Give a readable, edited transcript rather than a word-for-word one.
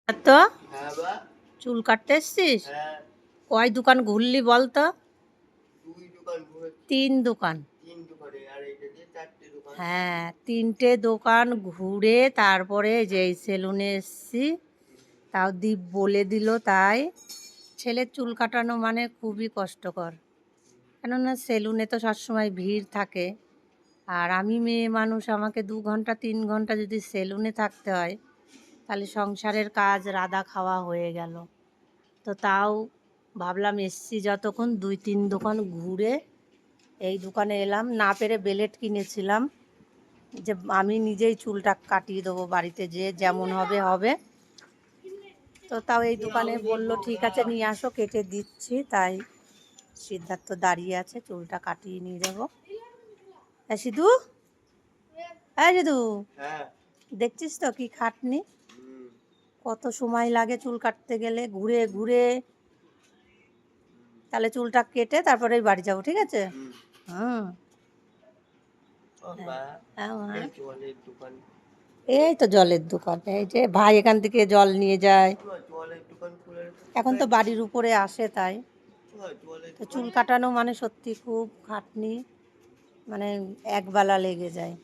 তো চুল কাটতে এসছিস? কয় দোকান ঘুরলি বলতো? 3 দোকান। হ্যাঁ, 3টে দোকান ঘুরে তারপরে যে এই সেলুনে এসছি। তাও দীপ বলে দিল তাই। ছেলের চুল কাটানো মানে খুবই কষ্টকর, কেননা সেলুনে তো সবসময় ভিড় থাকে। আর আমি মেয়ে মানুষ, আমাকে 2 ঘন্টা 3 ঘন্টা যদি সেলুনে থাকতে হয়, তাহলে সংসারের কাজ রাধা খাওয়া হয়ে গেল। তো তাও ভাবলাম এসছি যতক্ষণ 2-3 দোকান ঘুরে এই দোকানে এলাম। না পেরে বেলেট কিনেছিলাম, যে আমি নিজেই চুলটা কাটিয়ে দেবো বাড়িতে, যে যেমন হবে হবে। তো তাও এই দোকানে বলল ঠিক আছে নিয়ে আসো, কেটে দিচ্ছি। তাই সিদ্ধার্থ দাঁড়িয়ে আছে, চুলটা কাটিয়ে নিয়ে যাবো। হ্যাঁ সিধু, হ্যাঁ সিধু, দেখছিস তো কি খাটনি, কত সময় লাগে চুল কাটতে গেলে, ঘুরে ঘুরে। তাহলে চুলটা কেটে তারপরে বাড়ি যাবো, ঠিক আছে? হুম, এই তো জলের দোকান, এই যে ভাই এখান থেকে জল নিয়ে যায়। এখন তো বাড়ির উপরে আসে, তাই তো চুল কাটানো মানে সত্যি খুব খাটনি, মানে একবেলা লেগে যায়।